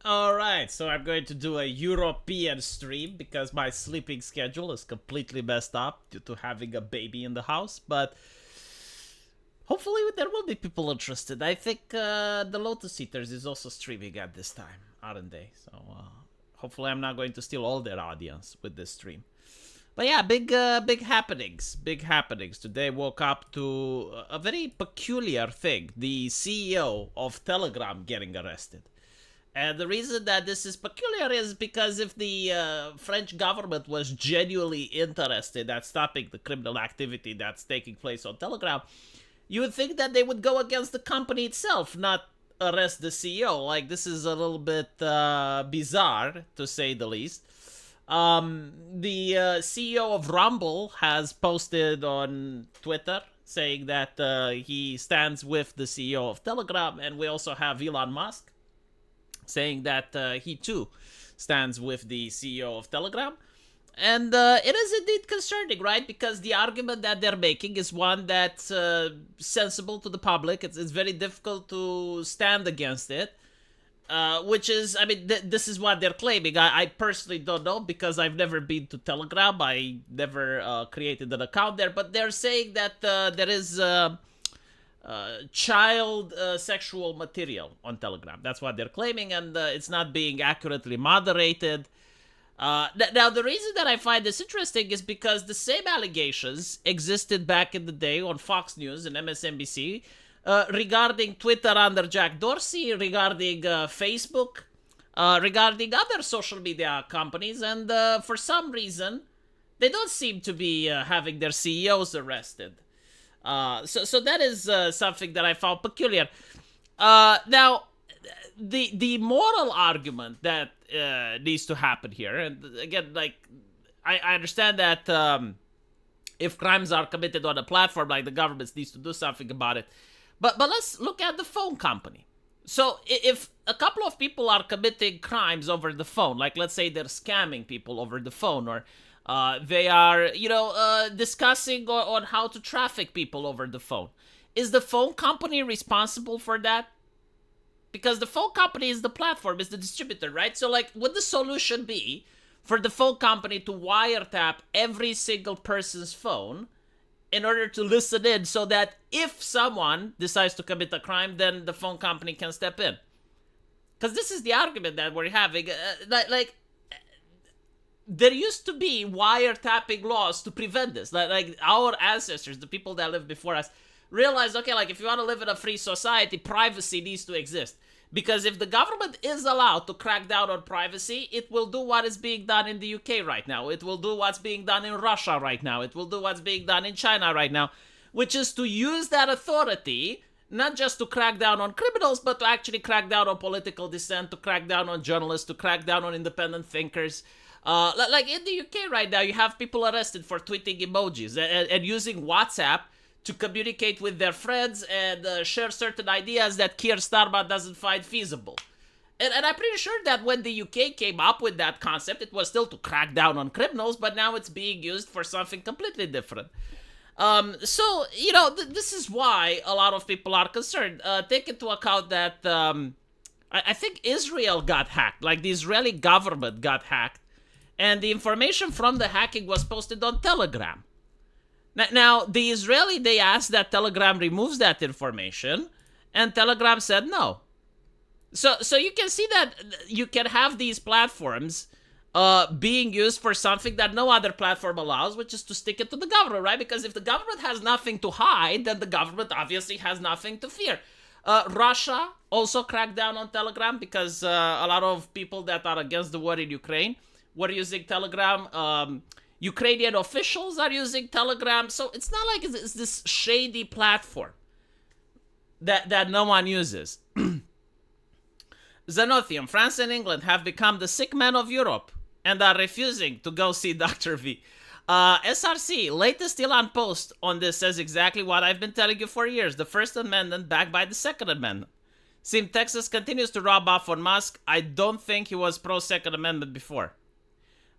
Alright, so I'm going to do a European stream because my sleeping schedule is completely messed up due to having a baby in the house, but hopefully there will be people interested. I think the Lotus Eaters is also streaming at this time, aren't they? So hopefully I'm not going to steal all their audience with this stream. But yeah, big happenings. Big happenings. Today woke up to a very peculiar thing. The CEO of Telegram getting arrested. And the reason that this is peculiar is because if the French government was genuinely interested at stopping the criminal activity that's taking place on Telegram, you would think that they would go against the company itself, not arrest the CEO. Like, this is a little bit bizarre, to say the least. The CEO of Rumble has posted on Twitter saying that he stands with the CEO of Telegram, and we also have Elon Musk saying that he too stands with the CEO of Telegram. And it is indeed concerning, right? Because the argument that they're making is one that's sensible to the public. It's very difficult to stand against it. Which is, I mean, this is what they're claiming. I personally don't know because I've never been to Telegram. I never created an account there. But they're saying that there is child sexual material on Telegram. That's what they're claiming, and it's not being accurately moderated. Now, the reason that I find this interesting is because the same allegations existed back in the day on Fox News and MSNBC regarding Twitter under Jack Dorsey, regarding Facebook, regarding other social media companies, and for some reason, they don't seem to be having their CEOs arrested. So that is something that I found peculiar. Now, the moral argument that needs to happen here, and again, like, I understand that if crimes are committed on a platform, like, the government needs to do something about it. But let's look at the phone company. So if a couple of people are committing crimes over the phone, like let's say they're scamming people over the phone, or they are, discussing on how to traffic people over the phone, is the phone company responsible for that? Because the phone company is the platform, is the distributor, right? So, like, would the solution be for the phone company to wiretap every single person's phone in order to listen in so that if someone decides to commit a crime, then the phone company can step in? Because this is the argument that we're having. There used to be wiretapping laws to prevent this. Like our ancestors, the people that lived before us, realized, okay, like, if you want to live in a free society, privacy needs to exist. Because if the government is allowed to crack down on privacy, it will do what is being done in the UK right now. It will do what's being done in Russia right now. It will do what's being done in China right now, which is to use that authority not just to crack down on criminals, but to actually crack down on political dissent, to crack down on journalists, to crack down on independent thinkers. Like in the UK right now, you have people arrested for tweeting emojis and using WhatsApp to communicate with their friends and share certain ideas that Keir Starmer doesn't find feasible. And I'm pretty sure that when the UK came up with that concept, it was still to crack down on criminals, but now it's being used for something completely different. So, this is why a lot of people are concerned. Take into account that I think Israel got hacked, like the Israeli government got hacked, and the information from the hacking was posted on Telegram. Now, the Israeli, they asked that Telegram removes that information, and Telegram said no. So you can see that you can have these platforms being used for something that no other platform allows, which is to stick it to the government, right? Because if the government has nothing to hide, then the government obviously has nothing to fear. Russia also cracked down on Telegram because a lot of people that are against the war in Ukraine were using Telegram. Ukrainian officials are using Telegram. So it's not like it's this shady platform that no one uses. Xenothium, France and England have become the sick men of Europe and are refusing to go see Dr. V. SRC, latest Elon post on this says exactly what I've been telling you for years. The First Amendment backed by the Second Amendment. Seems Texas continues to rub off on Musk. I don't think he was pro-Second Amendment before.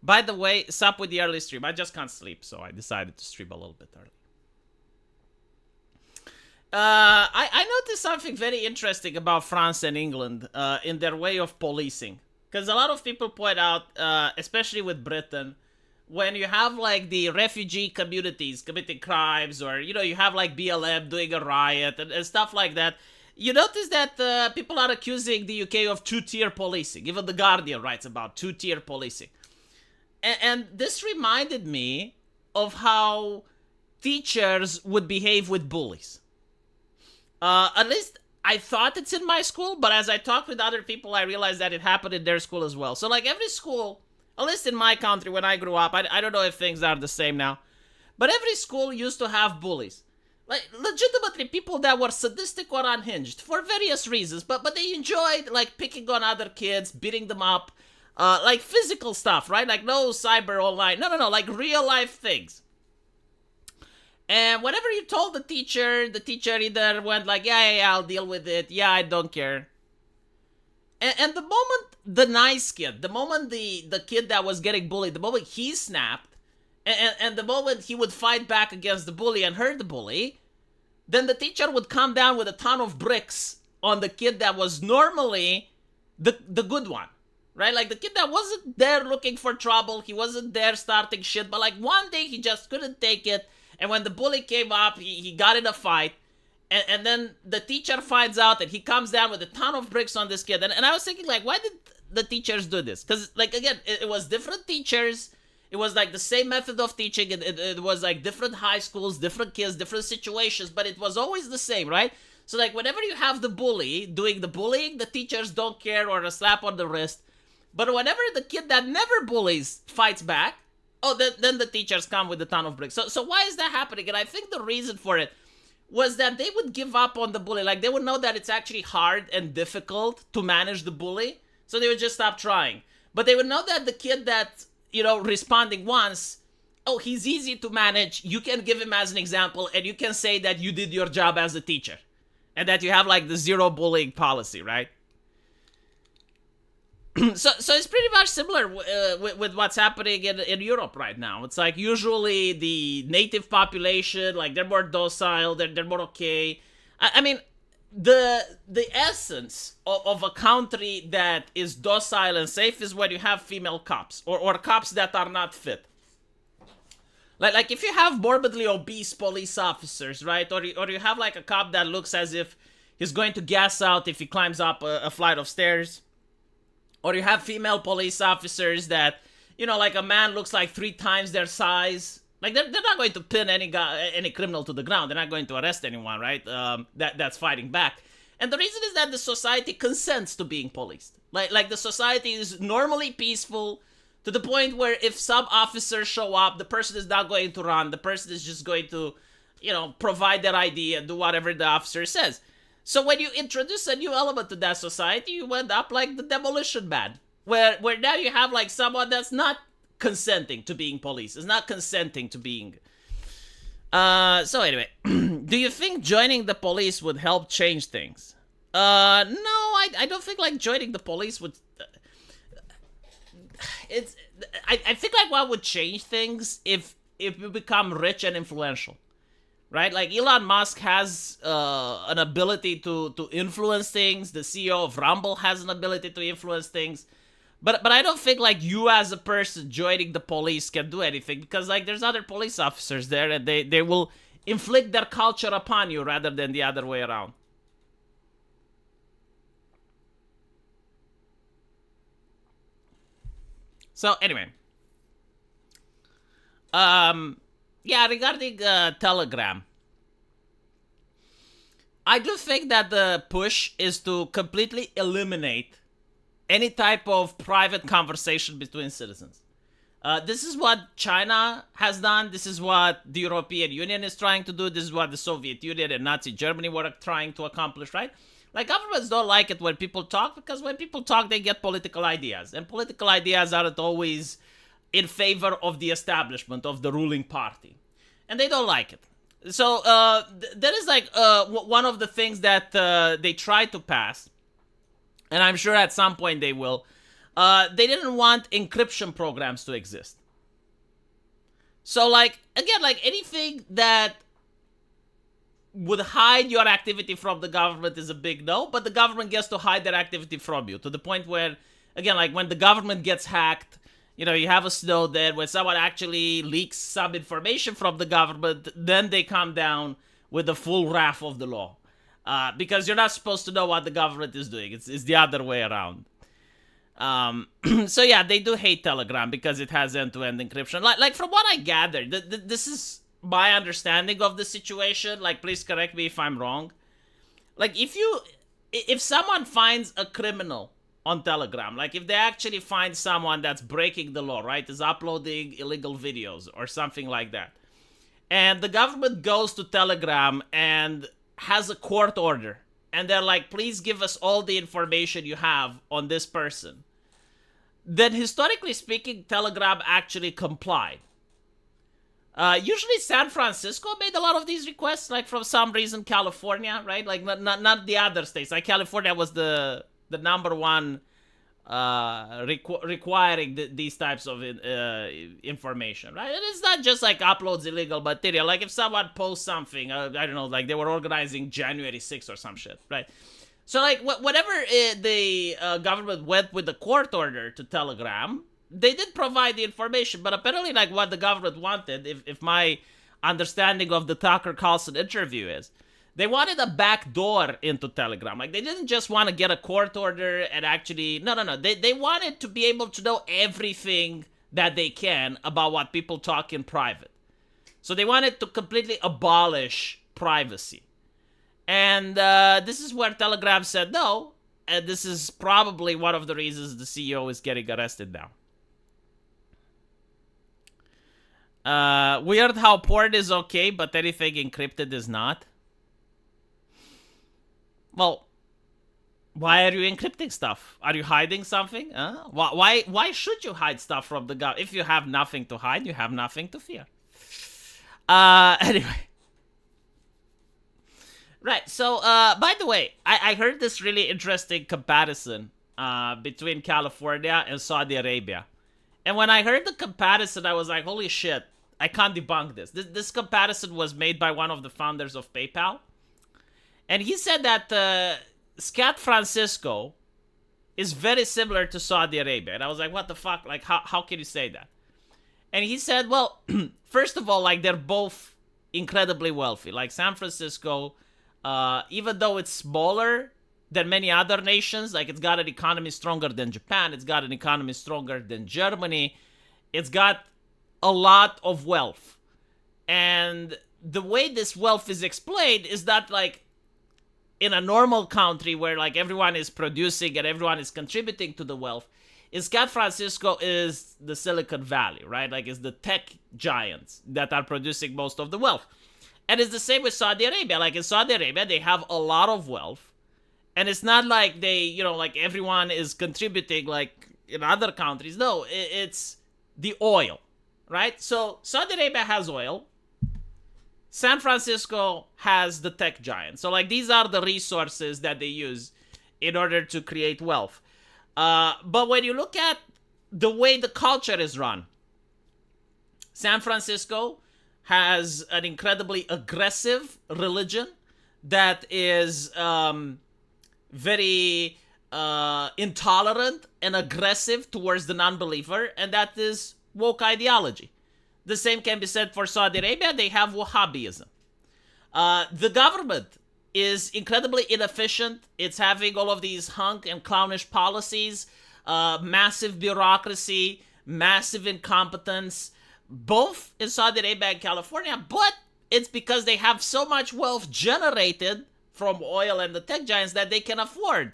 By the way, sup with the early stream. I just can't sleep, so I decided to stream a little bit early. I noticed something very interesting about France and England in their way of policing. Because a lot of people point out, especially with Britain, when you have like the refugee communities committing crimes, or you have like BLM doing a riot and stuff like that, you notice that people are accusing the UK of two-tier policing. Even The Guardian writes about two-tier policing. And this reminded me of how teachers would behave with bullies. At least I thought it's in my school, but as I talked with other people, I realized that it happened in their school as well. So, like, every school, at least in my country when I grew up, I don't know if things are the same now, but every school used to have bullies. Like, legitimately people that were sadistic or unhinged for various reasons, but they enjoyed, like, picking on other kids, beating them up, like, physical stuff, right? Like, no cyber online. No, like, real life things. And whenever you told the teacher either went like, yeah, I'll deal with it. Yeah, I don't care. And the moment the nice kid, the moment the kid that was getting bullied, the moment he snapped, and the moment he would fight back against the bully and hurt the bully, then the teacher would come down with a ton of bricks on the kid that was normally the good one. Right? Like the kid that wasn't there looking for trouble, he wasn't there starting shit, but like one day he just couldn't take it. And when the bully came up, he got in a fight. And then the teacher finds out that he comes down with a ton of bricks on this kid. And I was thinking, like, why did the teachers do this? Because, like, again, it was different teachers. It was, like, the same method of teaching. It was, like, different high schools, different kids, different situations. But it was always the same, right? So, like, whenever you have the bully doing the bullying, the teachers don't care, or a slap on the wrist. But whenever the kid that never bullies fights back, then the teachers come with a ton of bricks. So why is that happening? And I think the reason for it was that they would give up on the bully. Like, they would know that it's actually hard and difficult to manage the bully, so they would just stop trying. But they would know that the kid that, responding once, he's easy to manage. You can give him as an example, and you can say that you did your job as a teacher, and that you have, like, the zero bullying policy, right? So it's pretty much similar with what's happening in Europe right now. It's like usually the native population, like, they're more docile, they're more okay. I mean, the essence of a country that is docile and safe is when you have female cops, or cops that are not fit. Like if you have morbidly obese police officers, right? Or you have like a cop that looks as if he's going to gas out if he climbs up a flight of stairs. Or you have female police officers that, like a man looks like 3 times their size. Like, they're not going to pin any criminal to the ground. They're not going to arrest anyone, right? That's fighting back. And the reason is that the society consents to being policed. Like the society is normally peaceful to the point where if some officers show up, the person is not going to run. The person is just going to, provide their ID and do whatever the officer says. So when you introduce a new element to that society, you end up like the demolition man, where now you have like someone that's not consenting to being police, is not consenting to being. So anyway, do you think joining the police would help change things? No, I don't think like joining the police would. I think like what would change things if you become rich and influential. Right? Like Elon Musk has an ability to influence things. The CEO of Rumble has an ability to influence things. But I don't think like you as a person joining the police can do anything, because like there's other police officers there and they will inflict their culture upon you rather than the other way around. So anyway. Yeah, regarding Telegram, I do think that the push is to completely eliminate any type of private conversation between citizens. This is what China has done. This is what the European Union is trying to do. This is what the Soviet Union and Nazi Germany were trying to accomplish, right? Like, governments don't like it when people talk, because when people talk, they get political ideas. And political ideas aren't always in favor of the establishment of the ruling party, and they don't like it. So that is like one of the things that they tried to pass, and I'm sure at some point they will. They didn't want encryption programs to exist. So like, again, like anything that would hide your activity from the government is a big no, but the government gets to hide their activity from you to the point where, again, like when the government gets hacked, you know, you have a Snowden, when someone actually leaks some information from the government, then they come down with the full wrath of the law. Because you're not supposed to know what the government is doing. It's the other way around. So yeah, they do hate Telegram because it has end-to-end encryption. Like from what I gathered, this is my understanding of the situation. Like, please correct me if I'm wrong. Like, if someone finds a criminal on Telegram, like if they actually find someone that's breaking the law, right, is uploading illegal videos or something like that, and the government goes to Telegram and has a court order, and they're like, please give us all the information you have on this person, then historically speaking, Telegram actually complied. Usually San Francisco made a lot of these requests, like for some reason California, right? Like not the other states. Like California was the number one requiring these types of information, right? And it's not just like uploads illegal material. Like if someone posts something, I don't know, like they were organizing January 6th or some shit, right? So like whatever the government went with the court order to Telegram, they did provide the information, but apparently like what the government wanted, if my understanding of the Tucker Carlson interview is, they wanted a back door into Telegram. Like, they didn't just want to get a court order and actually... No. They wanted to be able to know everything that they can about what people talk in private. So they wanted to completely abolish privacy. And this is where Telegram said no. And this is probably one of the reasons the CEO is getting arrested now. Weird how porn is okay, but anything encrypted is not. Well, why are you encrypting stuff? Are you hiding something? Why should you hide stuff from the government? If you have nothing to hide, you have nothing to fear. Anyway. Right, so, by the way, I heard this really interesting comparison between California and Saudi Arabia. And when I heard the comparison, I was like, holy shit, I can't debunk this. This comparison was made by one of the founders of PayPal. And he said that San Francisco is very similar to Saudi Arabia. And I was like, what the fuck? Like, how can you say that? And he said, well, first of all, like, they're both incredibly wealthy. Like, San Francisco, even though it's smaller than many other nations, like, it's got an economy stronger than Japan. It's got an economy stronger than Germany. It's got a lot of wealth. And the way this wealth is explained is that, like, in a normal country where like everyone is producing and everyone is contributing to the wealth, San Francisco is the Silicon Valley, right? Like it's the tech giants that are producing most of the wealth. And it's the same with Saudi Arabia. Like in Saudi Arabia, they have a lot of wealth. And it's not like they, you know, like everyone is contributing like in other countries. No, it's the oil, right? So Saudi Arabia has oil. San Francisco has the tech giant. So, like, these are the resources that they use in order to create wealth. But when you look at the way the culture is run, San Francisco has an incredibly aggressive religion that is very intolerant and aggressive towards the non-believer, and that is woke ideology. The same can be said for Saudi Arabia. They have Wahhabism. The government is incredibly inefficient. It's having all of these hunk and clownish policies, massive bureaucracy, massive incompetence, both in Saudi Arabia and California, but it's because they have so much wealth generated from oil and the tech giants that they can afford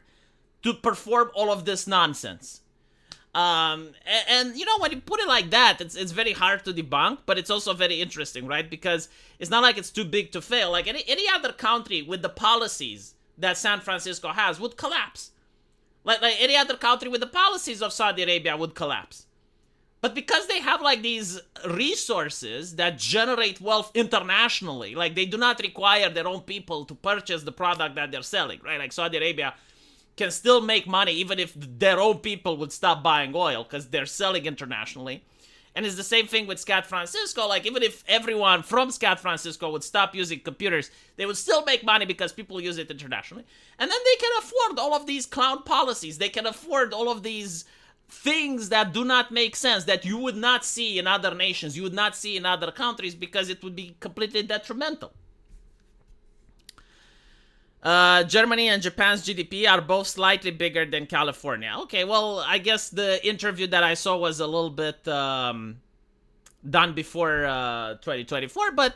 to perform all of this nonsense. And you know, when you put it like that, it's very hard to debunk, but it's also very interesting, right? Because it's not like it's too big to fail. Like any other country with the policies that San Francisco has would collapse. Like any other country with the policies of Saudi Arabia would collapse. But because they have like these resources that generate wealth internationally, like they do not require their own people to purchase the product that they're selling, right? Like Saudi Arabia can still make money even if their own people would stop buying oil because they're selling internationally. And it's the same thing with San Francisco. Like, even if everyone from San Francisco would stop using computers, they would still make money because people use it internationally. And then they can afford all of these clown policies. They can afford all of these things that do not make sense, that you would not see in other nations, you would not see in other countries, because it would be completely detrimental. Germany and Japan's GDP are both slightly bigger than California. Okay, well, I guess the interview that I saw was a little bit done before 2024, but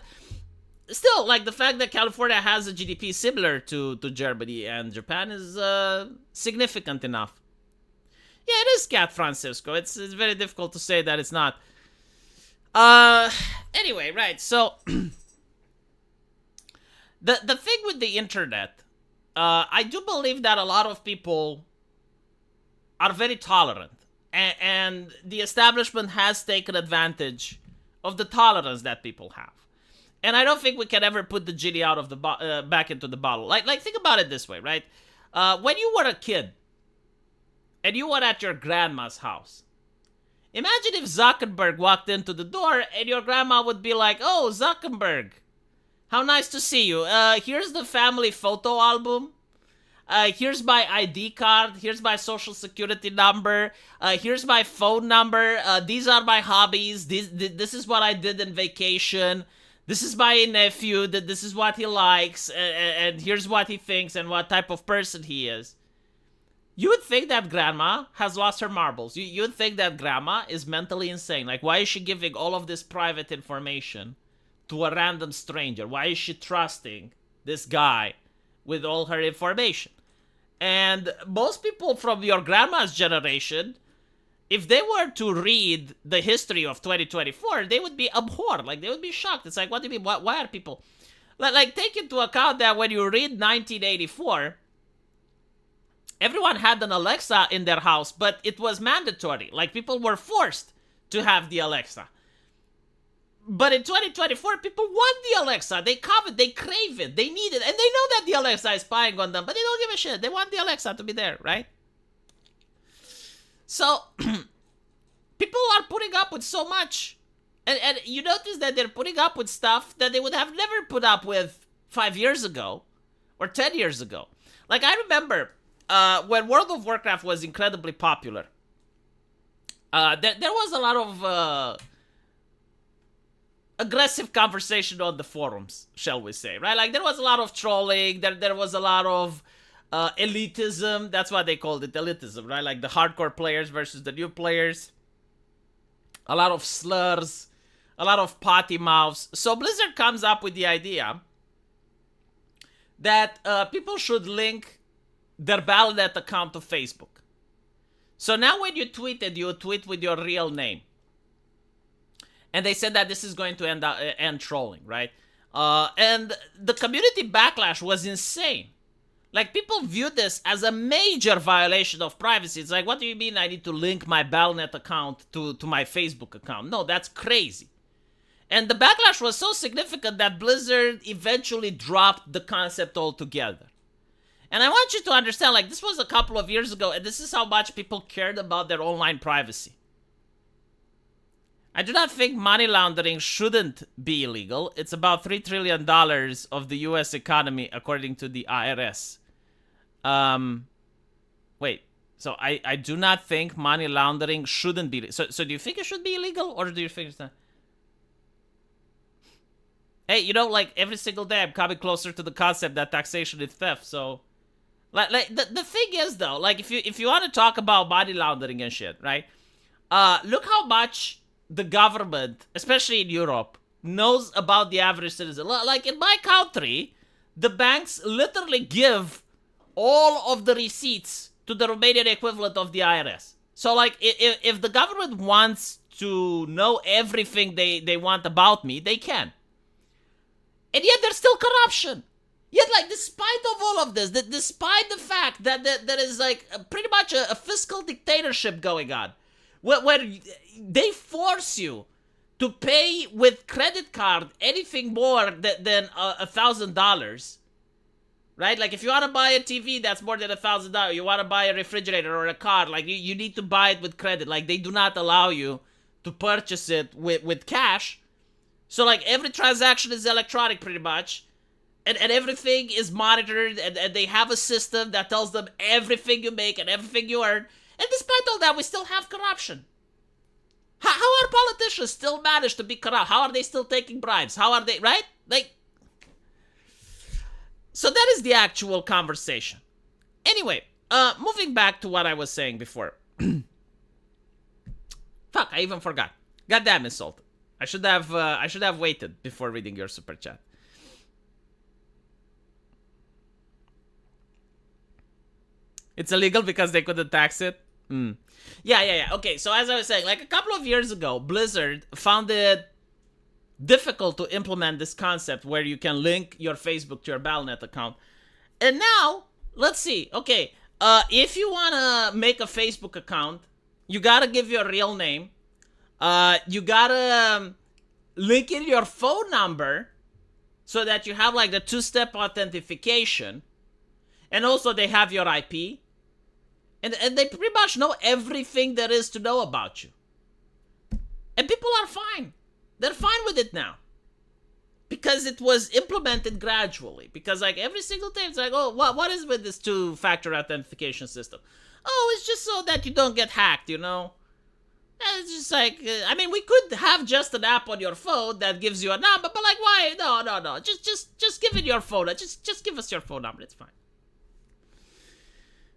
still, like, the fact that California has a GDP similar to Germany and Japan is significant enough. Yeah, it is San Francisco. It's very difficult to say that it's not. Anyway, right, so the thing with the internet, I do believe that a lot of people are very tolerant, and the establishment has taken advantage of the tolerance that people have. And I don't think we can ever put the genie out of the back into the bottle. Like think about it this way, right? When you were a kid and you were at your grandma's house, imagine if Zuckerberg walked into the door and your grandma would be like, "Oh, Zuckerberg, how nice to see you. Here's the family photo album. Here's my ID card. Here's my social security number. Here's my phone number. These are my hobbies. This is what I did in vacation. This is my nephew. This is what he likes. And here's what he thinks and what type of person he is." You would think that grandma has lost her marbles. You would think that grandma is mentally insane. Like, why is she giving all of this private information to a random stranger? Why is she trusting this guy with all her information? And most people from your grandma's generation, if they were to read the history of 2024, they would be abhorred. Like, they would be shocked. It's like, what do you mean? Why are people... Like, take into account that when you read 1984, everyone had an Alexa in their house, but it was mandatory. Like, people were forced to have the Alexa. But in 2024, people want the Alexa. They covet, they crave it, they need it. And they know that the Alexa is spying on them, but they don't give a shit. They want the Alexa to be there, right? So, people are putting up with so much. And you notice that they're putting up with stuff that they would have never put up with 5 years ago or 10 years ago. Like, I remember when World of Warcraft was incredibly popular, there was a lot of aggressive conversation on the forums, shall we say, right? Like, there was a lot of trolling, there was a lot of elitism. That's what they called it, elitism, right? Like, the hardcore players versus the new players. A lot of slurs, a lot of potty mouths. So Blizzard comes up with the idea that people should link their Battle.net account to Facebook. So now when you tweeted, you tweet with your real name. And they said that this is going to end trolling, right? And the community backlash was insane. Like, people viewed this as a major violation of privacy. It's like, what do you mean I need to link my Battle.net account to my Facebook account? No, that's crazy. And the backlash was so significant that Blizzard eventually dropped the concept altogether. And I want you to understand, like, this was a couple of years ago, and this is how much people cared about their online privacy. I do not think money laundering shouldn't be illegal. It's about $3 trillion of the U.S. economy, according to the IRS. Wait. So I do not think money laundering shouldn't be... So do you think it should be illegal, or do you think it's not? Hey, you know, like, every single day I'm coming closer to the concept that taxation is theft, so... Like the thing is, though, like, if you want to talk about money laundering and shit, right? Look how much the government, especially in Europe, knows about the average citizen. Like, in my country, the banks literally give all of the receipts to the Romanian equivalent of the IRS. So, like, if the government wants to know everything they want about me, they can. And yet there's still corruption. Yet, like, despite of all of this, despite the fact that there is, like, pretty much a fiscal dictatorship going on, where they force you to pay with credit card anything more than $1,000, right? Like, if you want to buy a TV that's more than $1,000, you want to buy a refrigerator or a car, like, you need to buy it with credit. Like, they do not allow you to purchase it with cash. So like every transaction is electronic pretty much. And everything is monitored, and they have a system that tells them everything you make and everything you earn. And despite all that, we still have corruption. How are politicians still managed to be corrupt? How are they still taking bribes? How are they, right? Like, so that is the actual conversation. Anyway, moving back to what I was saying before. Fuck, I even forgot. Goddamn insulted. I should have waited before reading your super chat. It's illegal because they couldn't tax it? Yeah. Okay, so as I was saying, like a couple of years ago, Blizzard found it difficult to implement this concept where you can link your Facebook to your Battle.net account. And now, let's see. Okay, if you want to make a Facebook account, you got to give your real name. You got to link in your phone number so that you have like the two-step authentication. And also they have your IP. And they pretty much know everything there is to know about you. And people are fine. They're fine with it now. Because it was implemented gradually. Because like every single time it's like, oh, what is with this two-factor authentication system? Oh, it's just so that you don't get hacked, you know? And it's just like, I mean, we could have just an app on your phone that gives you a number, but like, why? No. Just give it your phone. Just give us your phone number. It's fine.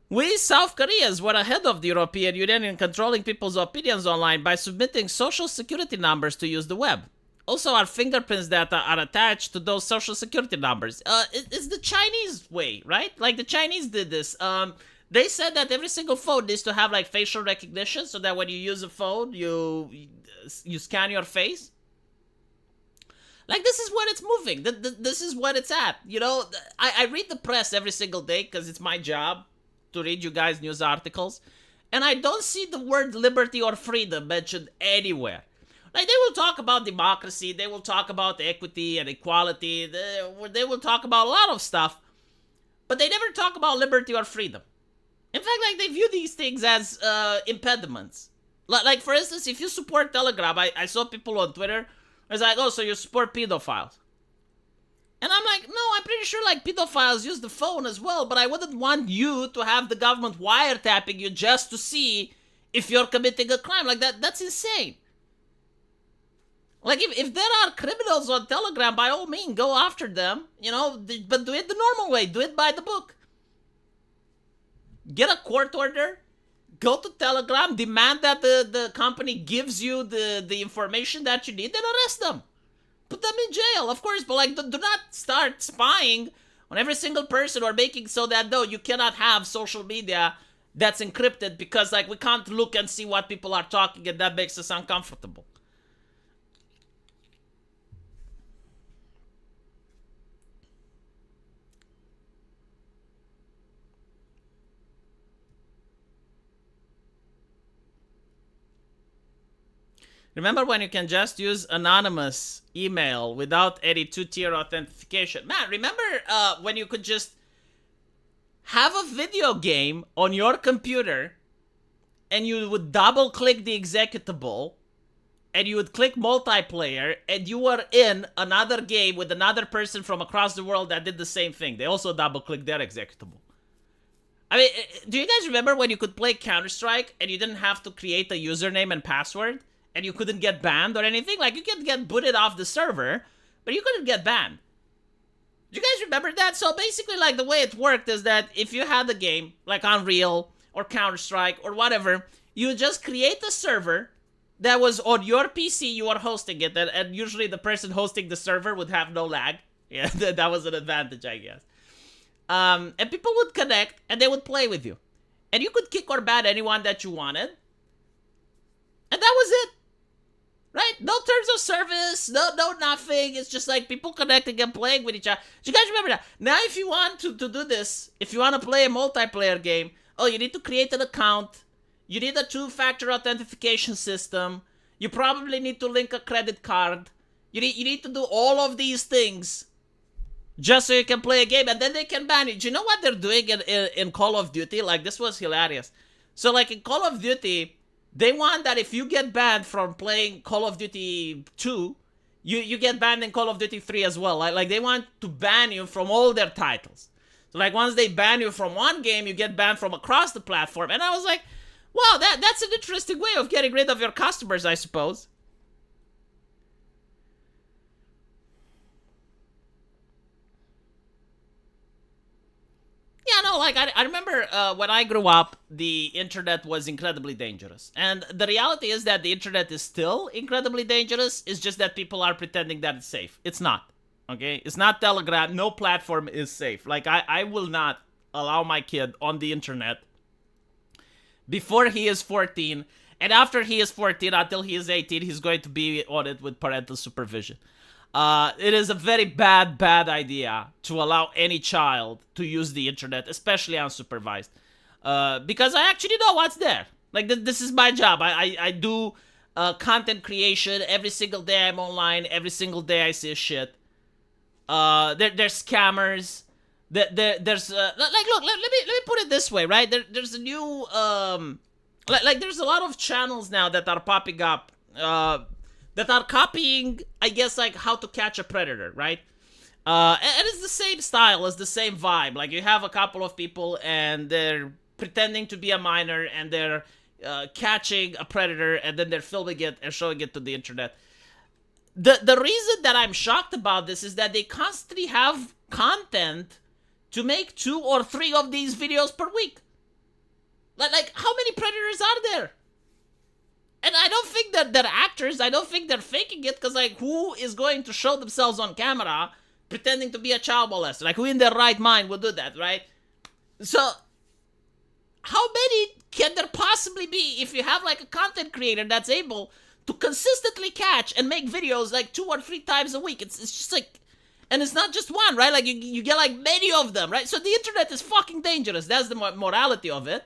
We, South Koreans, were ahead of the European Union in controlling people's opinions online by submitting social security numbers to use the web. Also, our fingerprints data are attached to those social security numbers. It's the Chinese way, right? Like, the Chinese did this. They said that every single phone needs to have, like, facial recognition so that when you use a phone, you scan your face. Like, this is what it's moving. This is what it's at. You know, I read the press every single day because it's my job to read you guys' news articles, and I don't see the word liberty or freedom mentioned anywhere. Like, they will talk about democracy, they will talk about equity and equality, they will talk about a lot of stuff, but they never talk about liberty or freedom. In fact, like, they view these things as impediments. Like, for instance, if you support Telegram, I saw people on Twitter, it's like, oh, so you support pedophiles. And I'm like, no, I'm pretty sure like pedophiles use the phone as well, but I wouldn't want you to have the government wiretapping you just to see if you're committing a crime. Like that's insane. Like if there are criminals on Telegram, by all means, go after them, you know, but do it the normal way. Do it by the book. Get a court order, go to Telegram, demand that the company gives you the information that you need, then arrest them. Put them in jail, of course, but like, do not start spying on every single person or making so that, no, you cannot have social media that's encrypted because, like, we can't look and see what people are talking and that makes us uncomfortable. Remember when you can just use anonymous email without any two-tier authentication? Man, remember when you could just have a video game on your computer and you would double-click the executable and you would click multiplayer and you were in another game with another person from across the world that did the same thing. They also double-clicked their executable. I mean, do you guys remember when you could play Counter-Strike and you didn't have to create a username and password? And you couldn't get banned or anything? Like, you could get booted off the server, but you couldn't get banned. Do you guys remember that? So basically, like, the way it worked is that if you had a game, like Unreal or Counter-Strike or whatever, you would just create a server that was on your PC, you are hosting it, and usually the person hosting the server would have no lag. Yeah, that was an advantage, I guess. And people would connect, and they would play with you. And you could kick or ban anyone that you wanted. And that was it. Right? No terms of service, no nothing. It's just like people connecting and playing with each other. Do you guys remember that? Now, if you want to do this, if you want to play a multiplayer game, oh, you need to create an account. You need a two-factor authentication system. You probably need to link a credit card. You need to do all of these things just so you can play a game, and then they can ban it. Do you know what they're doing in Call of Duty? Like, this was hilarious. So, like, in Call of Duty, They want that if you get banned from playing Call of Duty 2, you get banned in Call of Duty 3 as well. Like they want to ban you from all their titles. So like once they ban you from one game, you get banned from across the platform. And I was like, wow, that's an interesting way of getting rid of your customers, I suppose. Yeah, no, like I remember when I grew up, the internet was incredibly dangerous. And the reality is that the internet is still incredibly dangerous. It's just that people are pretending that it's safe. It's not. Okay? It's not Telegram. No platform is safe. Like I will not allow my kid on the internet before he is 14. And after he is 14, until he is 18, he's going to be on it with parental supervision. It is a very bad idea to allow any child to use the internet, especially unsupervised. Because I actually know what's there. Like, this is my job. I do content creation. Every single day I'm online. Every single day I see a shit. There's scammers. There's, like, look, let me put it this way, right? There's a new, like, there's a lot of channels now that are popping up, that are copying, I guess, like, how to catch a predator, right? And it's the same style, it's the same vibe. Like, you have a couple of people, and they're pretending to be a miner, and they're catching a predator, and then they're filming it and showing it to the internet. The reason that I'm shocked about this is that they constantly have content to make 2 or 3 of these videos per week. Like how many predators are there? And I don't think that they're actors. I don't think they're faking it, because, like, who is going to show themselves on camera pretending to be a child molester? Like, who in their right mind would do that, right? So, how many can there possibly be if you have, like, a content creator that's able to consistently catch and make videos, like, 2 or 3 times a week? It's just, like... And it's not just one, right? Like, you get, like, many of them, right? So the internet is fucking dangerous. That's the morality of it.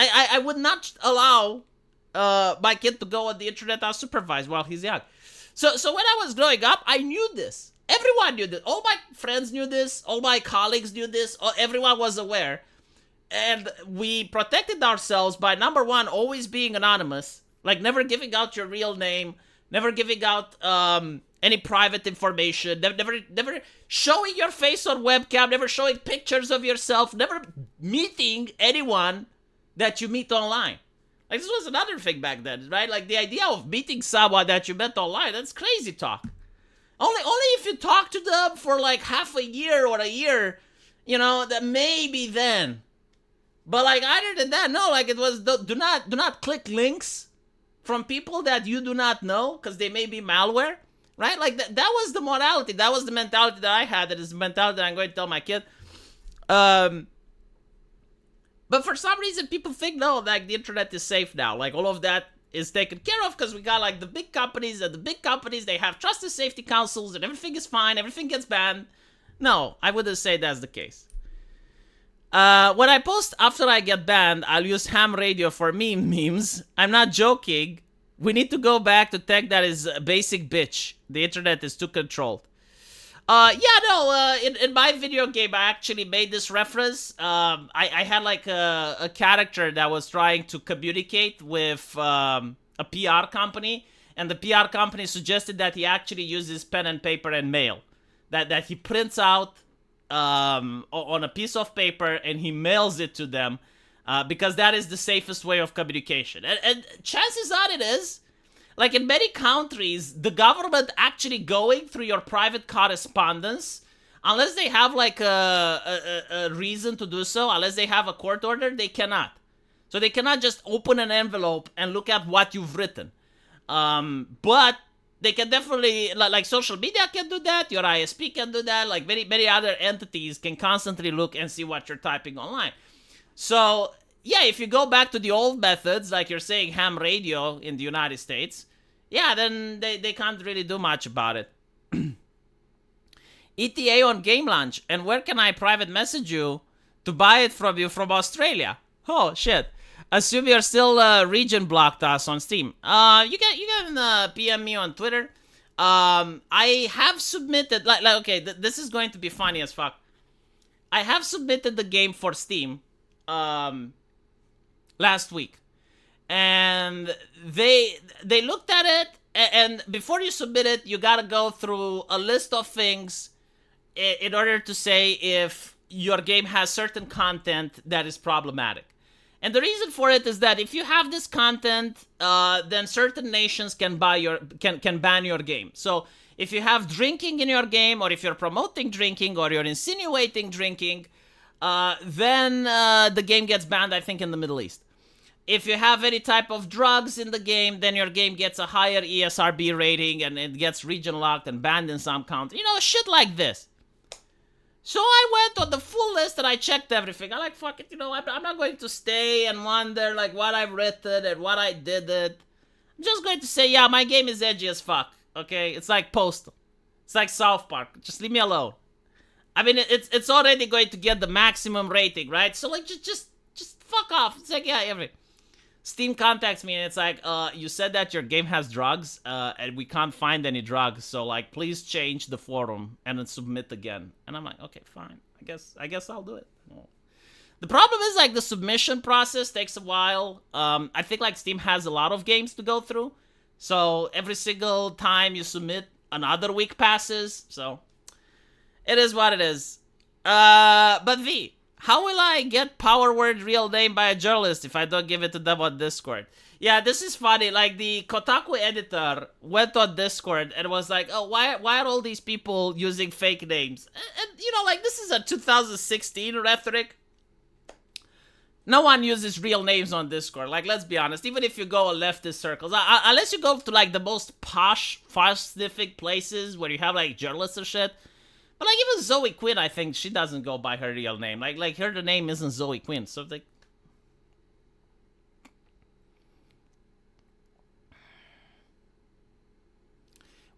I would not allow my kid to go on the internet unsupervised while he's young. So when I was growing up, I knew this. Everyone knew this. All my friends knew this. All my colleagues knew this. Everyone was aware. And we protected ourselves by, number one, always being anonymous. Like, never giving out your real name. Never giving out any private information. Never showing your face on webcam. Never showing pictures of yourself. Never meeting anyone that you meet online. Like, this was another thing back then, right? Like, the idea of meeting someone that you met online, that's crazy talk. Only if you talk to them for, like, half a year or a year, you know, that maybe then. But, like, other than that, no, like, it was, do not click links from people that you do not know, because they may be malware, right? Like, that was the morality. That was the mentality that I had. That is the mentality that I'm going to tell my kid. But for some reason, people think, no, like, the internet is safe now. Like, all of that is taken care of because we got, like, the big companies, and the big companies, they have trusted safety councils, and everything is fine, everything gets banned. No, I wouldn't say that's the case. When I post after I get banned, I'll use ham radio for memes. I'm not joking. We need to go back to tech that is a basic bitch. The internet is too controlled. In my video game, I actually made this reference. I had, like, a character that was trying to communicate with a PR company, and the PR company suggested that he actually uses pen and paper and mail. That he prints out on a piece of paper and he mails it to them, because that is the safest way of communication. And chances are it is. Like, in many countries, the government actually going through your private correspondence, unless they have, like, a reason to do so, unless they have a court order, they cannot. So they cannot just open an envelope and look at what you've written. But they can definitely, like, social media can do that, your ISP can do that, like, many other entities can constantly look and see what you're typing online. So, yeah, if you go back to the old methods, like you're saying ham radio in the United States, yeah, then they can't really do much about it. ETA on Game Launch, and where can I private message you to buy it from you from Australia? Oh, shit. Assume you're still region blocked us on Steam. You can PM me on Twitter. I have submitted, okay, this is going to be funny as fuck. I have submitted the game for Steam. last week. And they looked at it, and before you submit it, you gotta go through a list of things in order to say if your game has certain content that is problematic. And the reason for it is that if you have this content, then certain nations can can ban your game. So if you have drinking in your game, or if you're promoting drinking, or you're insinuating drinking, then the game gets banned, I think, in the Middle East. If you have any type of drugs in the game, then your game gets a higher ESRB rating, and it gets region locked and banned in some countries. You know, shit like this. So I went on the full list and I checked everything. I like, fuck it, you know, I'm not going to stay and wonder like what I've written and what I did it. I'm just going to say, yeah, my game is edgy as fuck, okay? It's like Postal. It's like South Park. Just leave me alone. I mean, it's already going to get the maximum rating, right? So like, just fuck off. It's like, yeah, everything. Steam contacts me and it's like, you said that your game has drugs, and we can't find any drugs, so like, please change the forum and then submit again. And I'm like, okay, fine. I guess I'll do it. The problem is like the submission process takes a while. I think like Steam has a lot of games to go through, so every single time you submit, another week passes. So it is what it is. But V, how will I get Power Word real name by a journalist if I don't give it to them on Discord? Yeah, this is funny. Like, the Kotaku editor went on Discord and was like, oh, why are all these people using fake names? And you know, like, this is a 2016 rhetoric. No one uses real names on Discord. Like, let's be honest. Even if you go a leftist circles, unless you go to, like, the most posh, far-sniffing places where you have, like, journalists and shit. But, like, even Zoe Quinn, I think she doesn't go by her real name. Like her name isn't Zoe Quinn. So, like...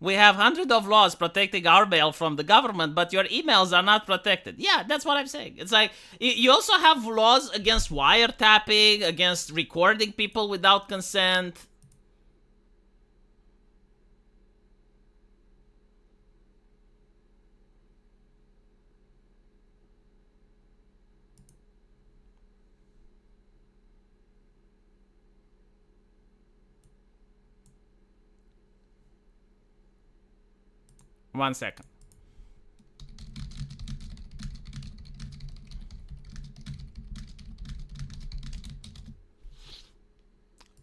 We have hundreds of laws protecting our mail from the government, but your emails are not protected. Yeah, that's what I'm saying. It's like, you also have laws against wiretapping, against recording people without consent. One second.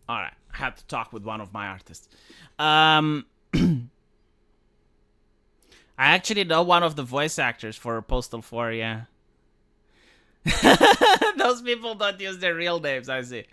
Alright, I had to talk with one of my artists. I actually know one of the voice actors for Postal 4, yeah. Those people don't use their real names, I see.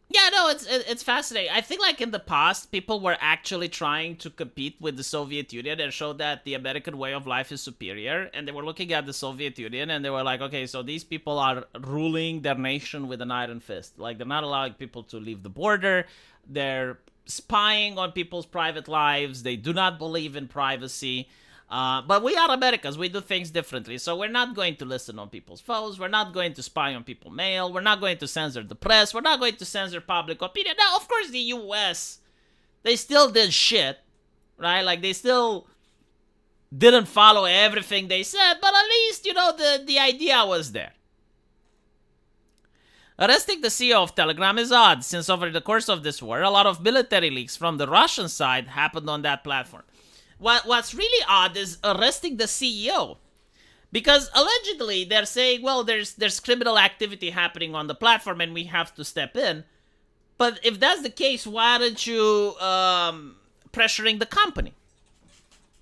Yeah, no, it's fascinating. I think like in the past, people were actually trying to compete with the Soviet Union and show that the American way of life is superior. And they were looking at the Soviet Union and they were like, okay, so these people are ruling their nation with an iron fist. Like, they're not allowing people to leave the border. They're spying on people's private lives. They do not believe in privacy. But we are Americans. We do things differently. So we're not going to listen on people's phones. We're not going to spy on people's mail. We're not going to censor the press. We're not going to censor public opinion. Now, of course, the US, they still did shit, right? Like, they still didn't follow everything they said, but at least, you know, the idea was there. Arresting the CEO of Telegram is odd, since over the course of this war, a lot of military leaks from the Russian side happened on that platform. What's really odd is arresting the CEO. Because allegedly, they're saying, well, there's criminal activity happening on the platform and we have to step in. But if that's the case, why aren't you pressuring the company?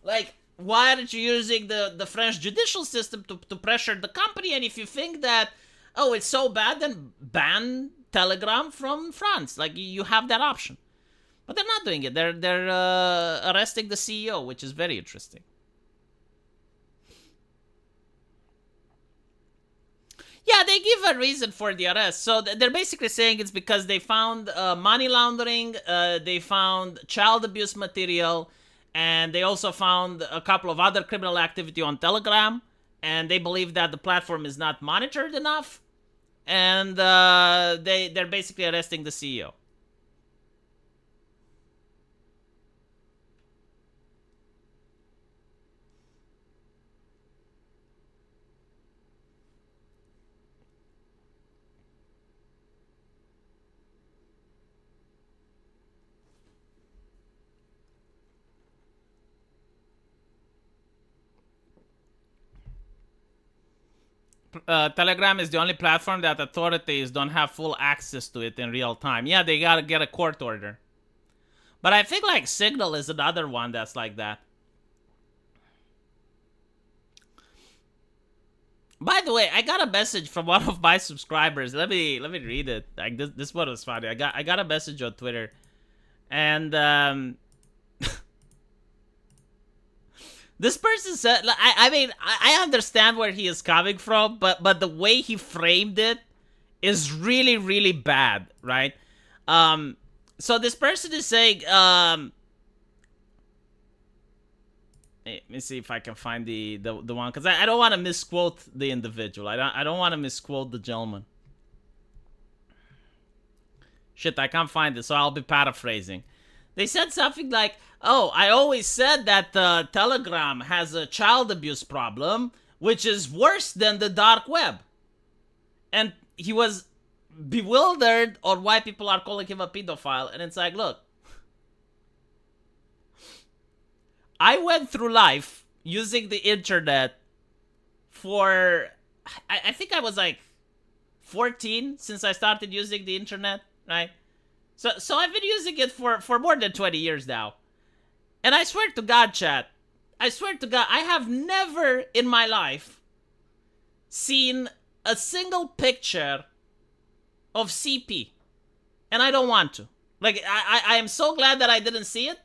Like, why aren't you using the French judicial system to pressure the company? And if you think that, oh, it's so bad, then ban Telegram from France. Like, you have that option. But they're not doing it. They're arresting the CEO, which is very interesting. Yeah, they give a reason for the arrest. So they're basically saying it's because they found money laundering, they found child abuse material, and they also found a couple of other criminal activity on Telegram, and they believe that the platform is not monitored enough, and they're basically arresting the CEO. Telegram is the only platform that authorities don't have full access to it in real time. Yeah, they gotta get a court order. But I think like Signal is another one that's like that. By the way, I got a message from one of my subscribers. Let me read it. Like this one was funny. I got a message on Twitter, and this person said, I mean, I understand where he is coming from, but the way he framed it is really, really bad, right? So this person is saying, let me see if I can find the one, because I don't want to misquote the individual. I don't want to misquote the gentleman. Shit, I can't find it, so I'll be paraphrasing. They said something like, oh, I always said that Telegram has a child abuse problem, which is worse than the dark web. And he was bewildered on why people are calling him a pedophile. And it's like, look, I went through life using the internet for, I think I was like 14 since I started using the internet, right? So I've been using it for more than 20 years now. And I swear to God, chat, I swear to God, I have never in my life seen a single picture of CP. And I don't want to. Like, I am so glad that I didn't see it.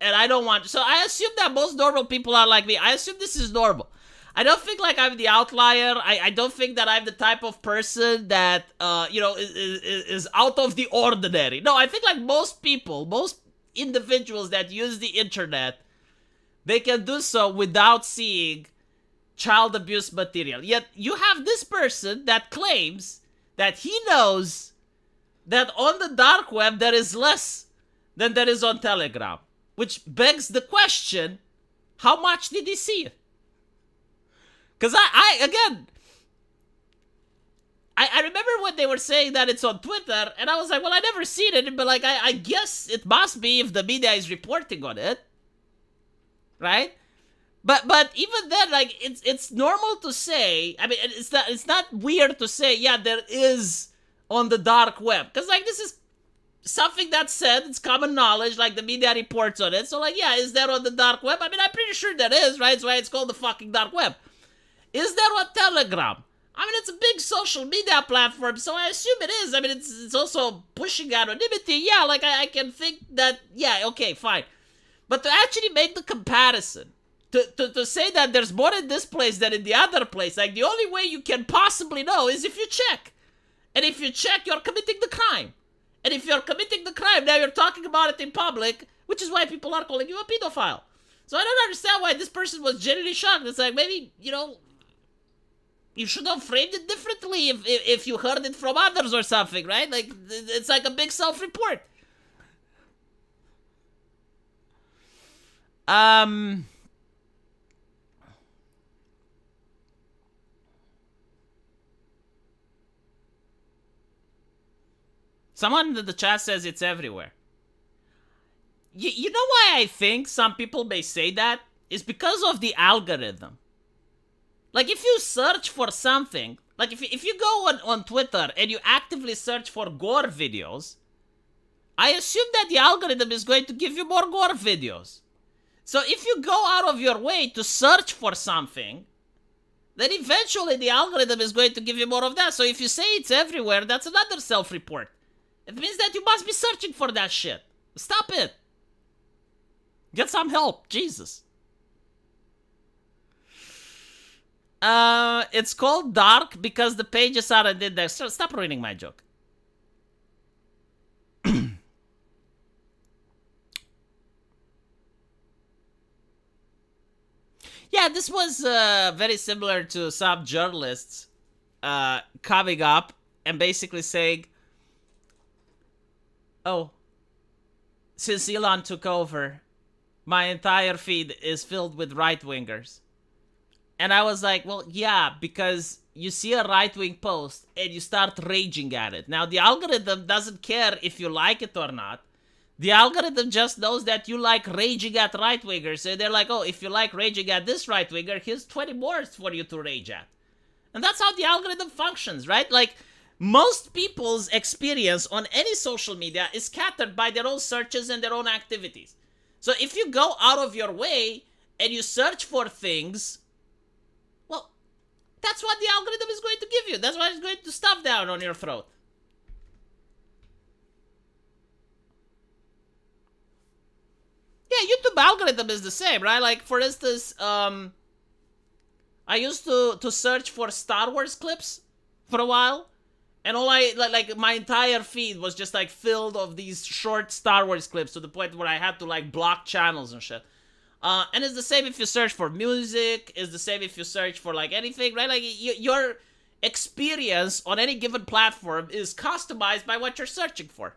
And I don't want to. So I assume that most normal people are like me. I assume this is normal. I don't think like I'm the outlier. I don't think that I'm the type of person that, is out of the ordinary. No, I think like most people, most individuals that use the internet, they can do so without seeing child abuse material. Yet you have this person that claims that he knows that on the dark web there is less than there is on Telegram. Which begs the question, how much did he see it? Because I remember when they were saying that it's on Twitter, and I was like, well, I never seen it, but like, I guess it must be if the media is reporting on it, right? But even then, like, it's normal to say, I mean, it's not weird to say, yeah, there is on the dark web, because like, this is something that's said, it's common knowledge, like the media reports on it. So like, yeah, is there on the dark web? I mean, I'm pretty sure that is, right? That's why it's called the fucking dark web. Is there on Telegram? I mean, it's a big social media platform, so I assume it is. I mean, it's also pushing anonymity. Yeah, like I can think that, yeah, okay, fine. But to actually make the comparison, to say that there's more in this place than in the other place, like the only way you can possibly know is if you check. And if you check, you're committing the crime. And if you're committing the crime, now you're talking about it in public, which is why people are calling you a pedophile. So I don't understand why this person was genuinely shocked. It's like, maybe, you should have framed it differently if you heard it from others or something, right? Like, it's like a big self-report. Someone in the chat says it's everywhere. You know why I think some people may say that? It's because of the algorithm. Like, if you search for something, like if you go on Twitter and you actively search for gore videos, I assume that the algorithm is going to give you more gore videos. So if you go out of your way to search for something, then eventually the algorithm is going to give you more of that. So if you say it's everywhere, that's another self-report. It means that you must be searching for that shit. Stop it. Get some help. Jesus. It's called dark because the pages are an index. Stop ruining my joke. Yeah, this was very similar to some journalists coming up and basically saying, oh, since Elon took over, my entire feed is filled with right-wingers. And I was like, well, yeah, because you see a right-wing post and you start raging at it. Now, the algorithm doesn't care if you like it or not. The algorithm just knows that you like raging at right-wingers. So they're like, oh, if you like raging at this right-winger, here's 20 more for you to rage at. And that's how the algorithm functions, right? Like, most people's experience on any social media is scattered by their own searches and their own activities. So if you go out of your way and you search for things, well, that's what the algorithm is going to give you. That's what it's going to stuff down on your throat. Yeah, YouTube algorithm is the same, right? Like, for instance, I used to search for Star Wars clips for a while, and all I like my entire feed was just like filled of these short Star Wars clips to the point where I had to like block channels and shit. And it's the same if you search for music. It's the same if you search for like anything, right? Like your experience on any given platform is customized by what you're searching for.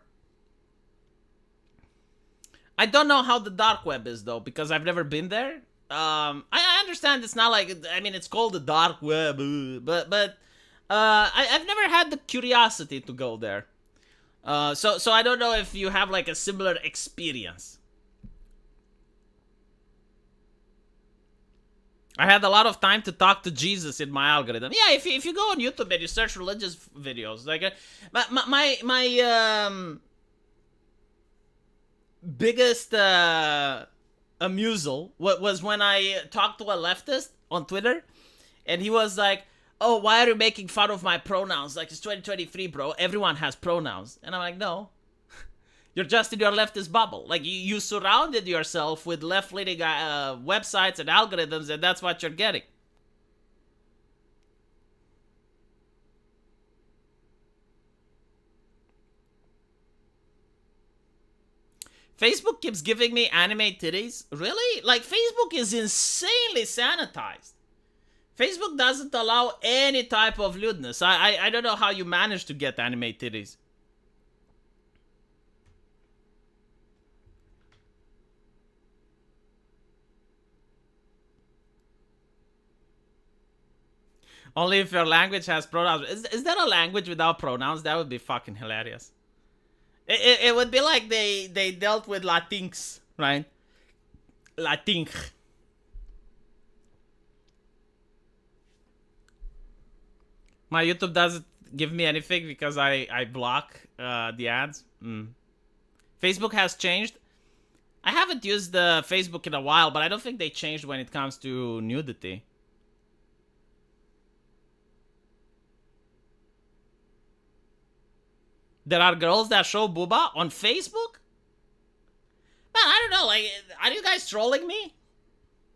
I don't know how the dark web is though, because I've never been there. I understand it's not like, I mean, it's called the dark web, but I've never had the curiosity to go there. So I don't know if you have like a similar experience. I had a lot of time to talk to Jesus in my algorithm. Yeah, if you go on YouTube and you search religious videos, like my biggest amusal was when I talked to a leftist on Twitter, and he was like, "Oh, why are you making fun of my pronouns? Like, it's 2023, bro. Everyone has pronouns." And I'm like, "No, you're just in your leftist bubble. Like, you surrounded yourself with left-leaning websites and algorithms, and that's what you're getting." Facebook keeps giving me anime titties. Really? Like, Facebook is insanely sanitized. Facebook doesn't allow any type of lewdness. I don't know how you manage to get anime titties. Only if your language has pronouns. Is there a language without pronouns? That would be fucking hilarious. It would be like they dealt with Latinx, right? Latinx. My YouTube doesn't give me anything because I block the ads. Facebook has changed. I haven't used the Facebook in a while, but I don't think they changed when it comes to nudity. There are girls that show booba on Facebook? Man, I don't know. Like, are you guys trolling me?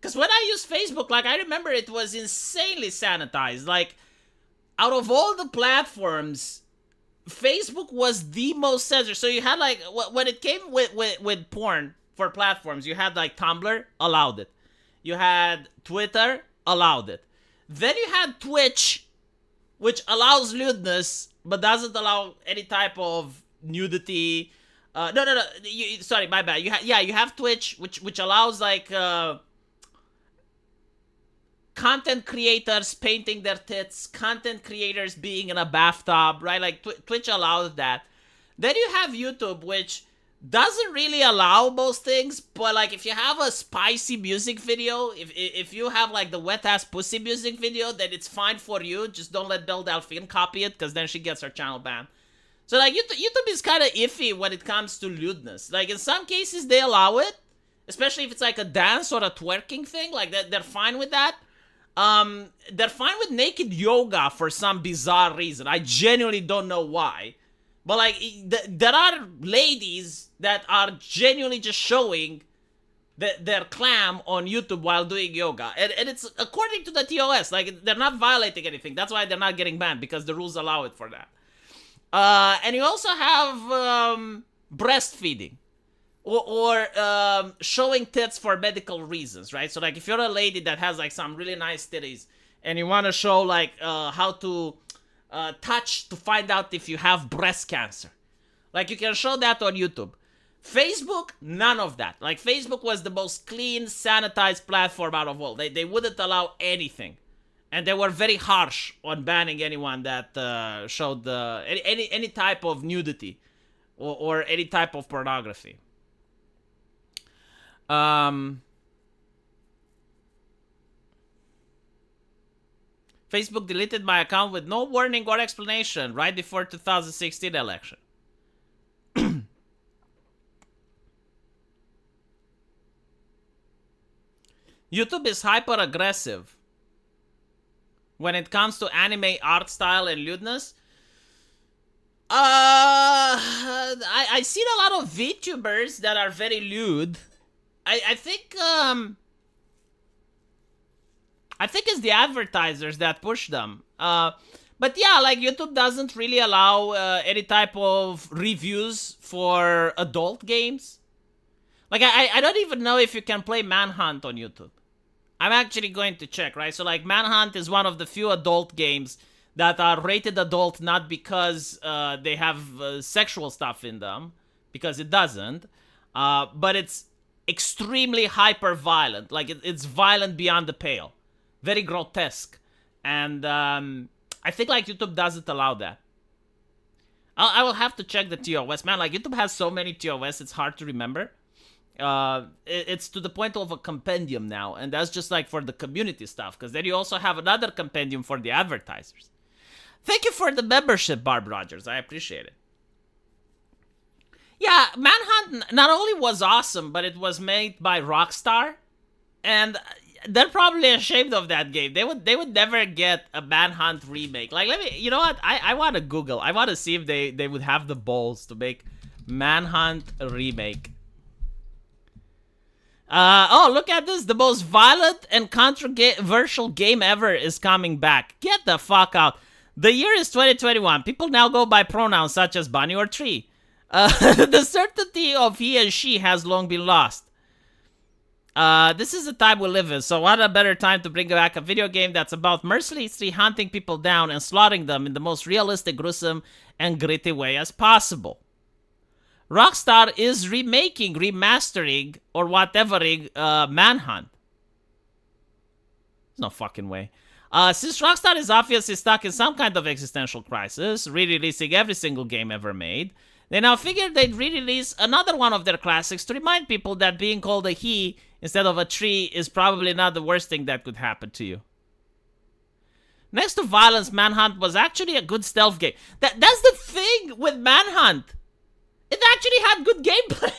Because when I use Facebook, like, I remember it was insanely sanitized. Like, out of all the platforms, Facebook was the most censored. So you had, like, when it came with porn for platforms, you had, like, Tumblr, allowed it. You had Twitter, allowed it. Then you had Twitch, which allows lewdness, but doesn't allow any type of nudity. No. Sorry, my bad. You have Twitch, which allows like content creators painting their tits, content creators being in a bathtub, right? Like Twitch allows that. Then you have YouTube, which doesn't really allow most things, but like if you have a spicy music video, if you have like the wet ass pussy music video, then it's fine for you. Just don't let Belle Delphine copy it, because then she gets her channel banned. So like YouTube is kind of iffy when it comes to lewdness. Like in some cases they allow it, especially if it's like a dance or a twerking thing. Like they're fine with that. They're fine with naked yoga for some bizarre reason. I genuinely don't know why. But like, there are ladies that are genuinely just showing their clam on YouTube while doing yoga. And it's according to the TOS. Like, they're not violating anything. That's why they're not getting banned, because the rules allow it for that. And you also have breastfeeding. Or showing tits for medical reasons, right? So like, if you're a lady that has like some really nice titties, and you want to show like how to touch to find out if you have breast cancer, like you can show that on YouTube. Facebook, none of that. Like, Facebook was the most clean, sanitized platform out of all. They wouldn't allow anything, and they were very harsh on banning anyone that showed any type of nudity or any type of pornography. Facebook deleted my account with no warning or explanation right before 2016 election. YouTube is hyper aggressive when it comes to anime art style and lewdness. I seen a lot of VTubers that are very lewd. I think it's the advertisers that push them. But yeah, like YouTube doesn't really allow any type of reviews for adult games. Like I don't even know if you can play Manhunt on YouTube. I'm actually going to check, right? So like Manhunt is one of the few adult games that are rated adult, not because they have sexual stuff in them, because it doesn't, but it's extremely hyper violent. Like it's violent beyond the pale, very grotesque, and I think like YouTube doesn't allow that. I will have to check the TOS, man. Like YouTube has so many TOS, it's hard to remember. It's to the point of a compendium now, and that's just like for the community stuff, because then you also have another compendium for the advertisers. Thank you for the membership, Barb Rogers. I appreciate it. Yeah, Manhunt not only was awesome, but it was made by Rockstar, and they're probably ashamed of that game. They would never get a Manhunt remake. Like, let me, you know what? I want to Google. I want to see if they would have the balls to make Manhunt a remake. Oh, look at this. The most violent and controversial game ever is coming back. Get the fuck out. The year is 2021. People now go by pronouns such as bunny or tree. The certainty of he and she has long been lost. This is the time we live in, so what a better time to bring back a video game that's about mercilessly hunting people down and slaughtering them in the most realistic, gruesome, and gritty way as possible. Rockstar is remaking, remastering, or whatevering Manhunt. There's no fucking way. Since Rockstar is obviously stuck in some kind of existential crisis, re-releasing every single game ever made, they now figured they'd re-release another one of their classics to remind people that being called a he instead of a tree is probably not the worst thing that could happen to you. Next to violence, Manhunt was actually a good stealth game. That's the thing with Manhunt. It actually had good gameplay.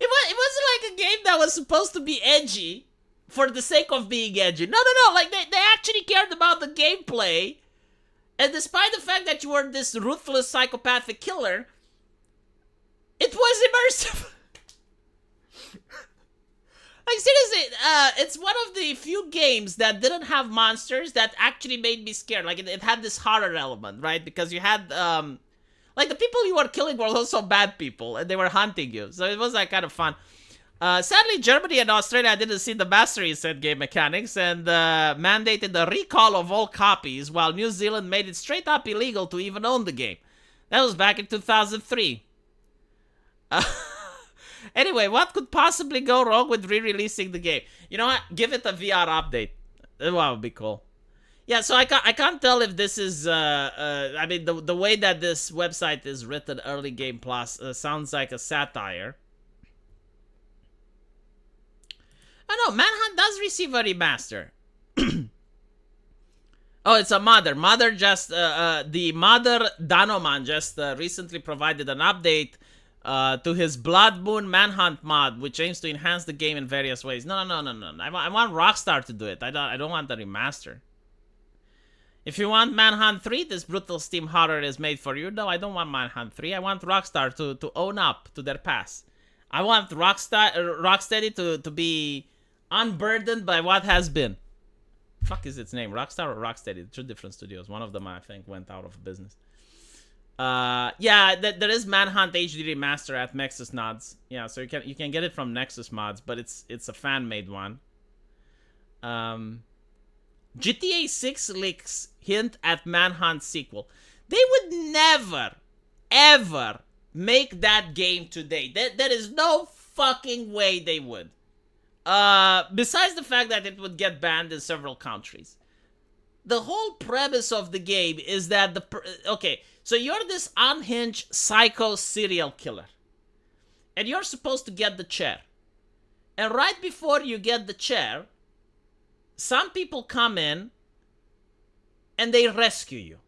It wasn't like a game that was supposed to be edgy for the sake of being edgy. No. Like, they actually cared about the gameplay. And despite the fact that you were this ruthless psychopathic killer, it was immersive. Like, seriously, it's one of the few games that didn't have monsters that actually made me scared. Like, it had this horror element, right? Because you had, like, the people you were killing were also bad people, and they were hunting you. So it was, like, kind of fun. Sadly, Germany and Australia didn't see the mastery in said game mechanics and mandated the recall of all copies, while New Zealand made it straight up illegal to even own the game. That was back in 2003. Anyway, what could possibly go wrong with re-releasing the game? You know what? Give it a VR update. That would be cool. Yeah, so I can't tell if this is, I mean, the way that this website is written, Early Game Plus, sounds like a satire. Oh no, Manhunt does receive a remaster. Oh, it's a modder. Modder just, the modder Danoman just recently provided an update to his Blood Moon Manhunt mod, which aims to enhance the game in various ways. No. I want Rockstar to do it. I don't want the remaster. If you want Manhunt 3, this brutal Steam horror is made for you. No, I don't want Manhunt 3. I want Rockstar to own up to their past. I want Rocksteady to be unburdened by what has been. Fuck is its name? Rockstar or Rocksteady? Two different studios. One of them, I think, went out of business. Yeah, there is Manhunt HD Remaster at Nexus Nods. Yeah, so you can get it from Nexus Mods, but it's a fan-made one. GTA 6 leaks hint at Manhunt sequel. They would never, ever make that game today. There is no fucking way they would. Besides the fact that it would get banned in several countries. The whole premise of the game is that okay, so you're this unhinged psycho serial killer. And you're supposed to get the chair. And right before you get the chair, some people come in and they rescue you.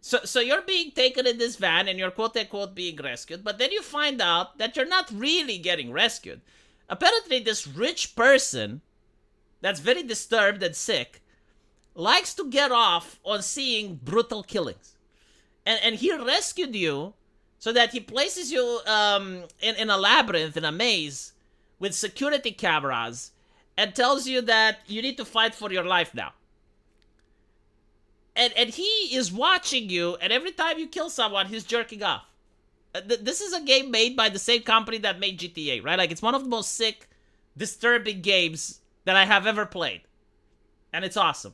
So you're being taken in this van and you're quote unquote being rescued, but then you find out that you're not really getting rescued. Apparently, this rich person that's very disturbed and sick likes to get off on seeing brutal killings. And he rescued you so that he places you in a labyrinth, in a maze, with security cameras, and tells you that you need to fight for your life now. And he is watching you, and every time you kill someone, he's jerking off. This is a game made by the same company that made GTA, right? Like, it's one of the most sick, disturbing games that I have ever played. And it's awesome.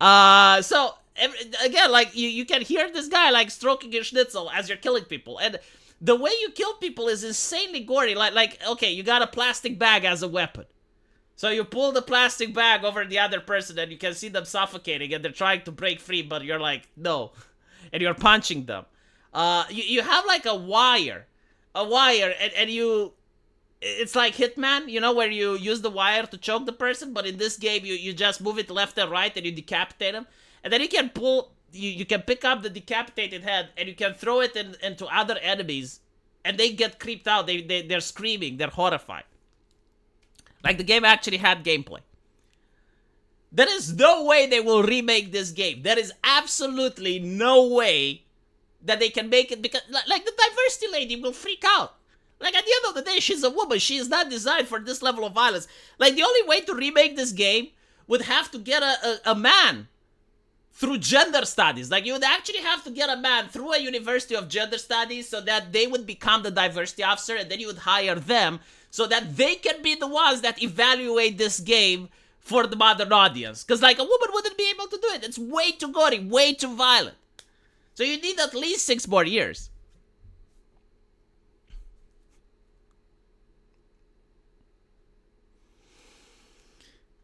Again, like, you can hear this guy, like, stroking your schnitzel as you're killing people. And the way you kill people is insanely gory. Like, okay, you got a plastic bag as a weapon. So you pull the plastic bag over the other person and you can see them suffocating and they're trying to break free, but you're like, no. And you're punching them. You have like a wire, and you... It's like Hitman, you know, where you use the wire to choke the person, but in this game, you just move it left and right and you decapitate them. And then you can pull... You can pick up the decapitated head and you can throw it into other enemies and they get creeped out. They're screaming. They're horrified. Like, the game actually had gameplay. There is no way they will remake this game. There is absolutely no way that they can make it, because, like, the diversity lady will freak out. Like, at the end of the day, she's a woman. She is not designed for this level of violence. Like, the only way to remake this game would have to get a man through gender studies. Like, you would actually have to get a man through a university of gender studies so that they would become the diversity officer, and then you would hire them so that they can be the ones that evaluate this game for the modern audience. Because, like, a woman wouldn't be able to do it. It's way too gory, way too violent. So you need at least 6 more years.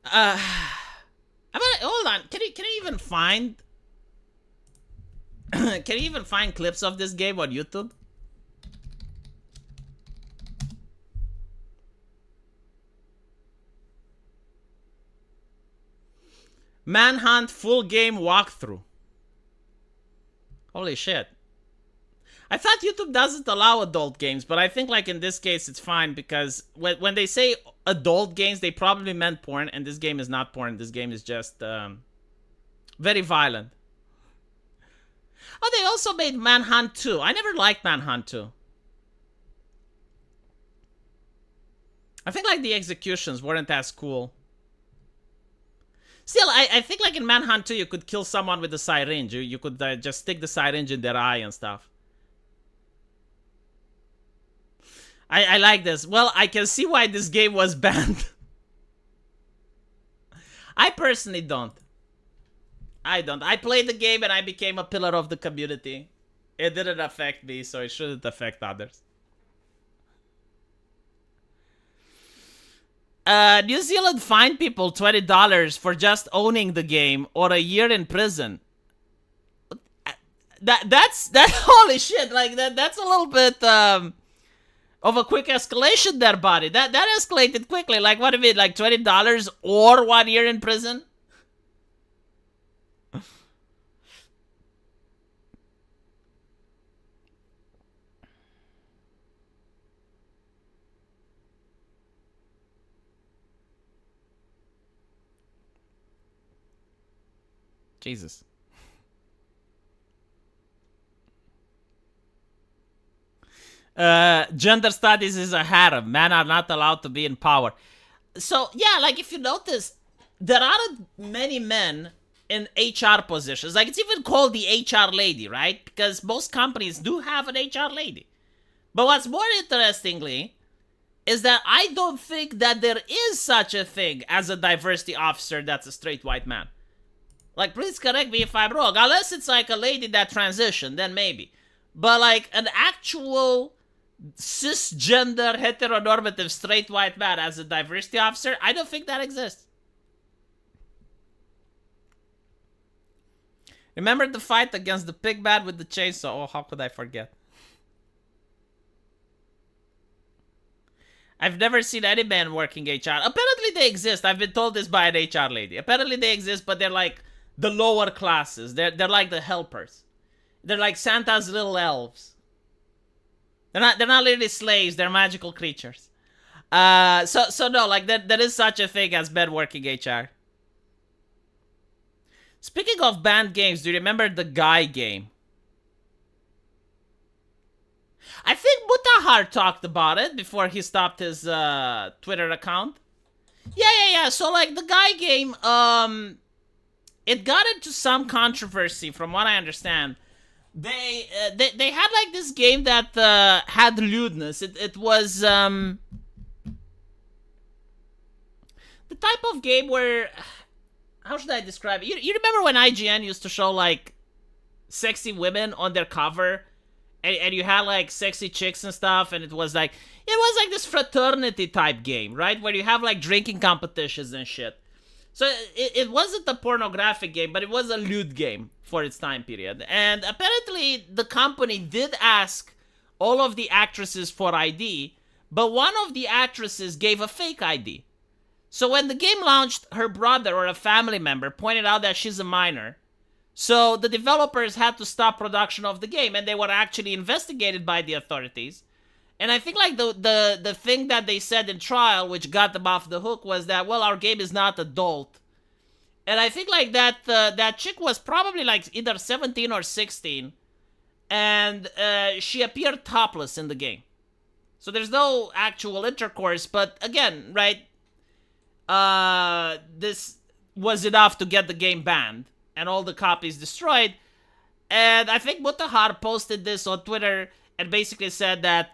Hold on. Can you even find... Can you even find clips of this game on YouTube? Manhunt full game walkthrough. Holy shit. I thought YouTube doesn't allow adult games, but I think, like, in this case it's fine, because when they say adult games, they probably meant porn, and this game is not porn. This game is just very violent. Oh, they also made Manhunt 2. I never liked Manhunt 2. I think, like, the executions weren't as cool. Still, I think, like, in Manhunt 2, you could kill someone with a syringe. You could just stick the syringe in their eye and stuff. I like this. Well, I can see why this game was banned. I personally don't. I don't. I played the game and I became a pillar of the community. It didn't affect me, so it shouldn't affect others. New Zealand fined people $20 for just owning the game, or a year in prison. That's holy shit. Like, that's a little bit of a quick escalation there, buddy. That escalated quickly. Like, what do you mean? Like $20 or 1 year in prison? Jesus. Gender studies is a harem. Men are not allowed to be in power. So, yeah, like, if you notice, there aren't many men in HR positions. Like, it's even called the HR lady, right? Because most companies do have an HR lady. But what's more interestingly is that I don't think that there is such a thing as a diversity officer that's a straight white man. Like, please correct me if I'm wrong. Unless it's like a lady that transitioned, then maybe. But, like, an actual cisgender, heteronormative, straight white man as a diversity officer, I don't think that exists. Remember the fight against the pig man with the chainsaw? Oh, how could I forget? I've never seen any man working HR. Apparently they exist. I've been told this by an HR lady. Apparently they exist, but they're like the lower classes. They're like the helpers. They're like Santa's little elves. They're not literally slaves. They're magical creatures. So no, like there is such a thing as men working HR. Speaking of banned games, do you remember the Guy game? I think Mutahar talked about it before he stopped his Twitter account. Yeah. So like the Guy game, it got into some controversy from what I understand. They had like this game that had lewdness. It was the type of game where, how should I describe it? You remember when IGN used to show like sexy women on their cover? And you had like sexy chicks and stuff, and it was like this fraternity type game, right? Where you have like drinking competitions and shit. So it wasn't a pornographic game, but it was a lewd game for its time period. And apparently the company did ask all of the actresses for ID, but one of the actresses gave a fake ID. So when the game launched, her brother or a family member pointed out that she's a minor. So the developers had to stop production of the game, and they were actually investigated by the authorities. And I think like the thing that they said in trial, which got them off the hook, was that, well, our game is not adult. And I think like that chick was probably like either 17 or 16, and she appeared topless in the game. So there's no actual intercourse, but again, right? This was enough to get the game banned and all the copies destroyed. And I think Mutahar posted this on Twitter and basically said that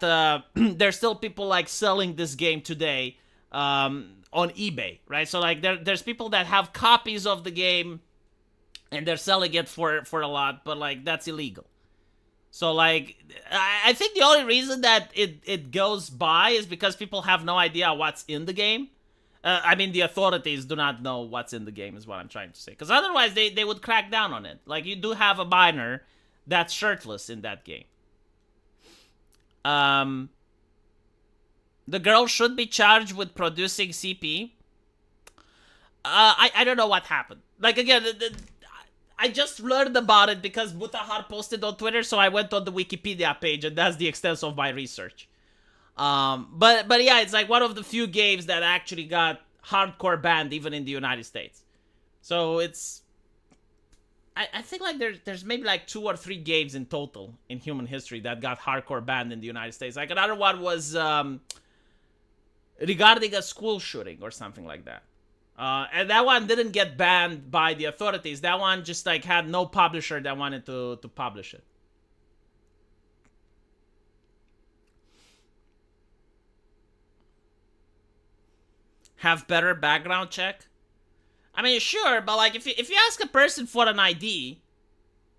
there's still people like selling this game today on eBay, right? So like there's people that have copies of the game and they're selling it for a lot, but like that's illegal. So like I think the only reason that it goes by is because people have no idea what's in the game. I mean, the authorities do not know what's in the game is what I'm trying to say. Because otherwise, they would crack down on it. Like, you do have a minor that's shirtless in that game. The girl should be charged with producing CP. I don't know what happened. Like, again, I just learned about it because Mutahar posted on Twitter, so I went on the Wikipedia page, and that's the extent of my research. But yeah, it's like one of the few games that actually got hardcore banned even in the United States. So it's, I think like there's maybe like 2 or 3 games in total in human history that got hardcore banned in the United States. Like another one was regarding a school shooting or something like that. And that one didn't get banned by the authorities. That one just like had no publisher that wanted to publish it. Have better background check? I mean, sure, but like if you ask a person for an ID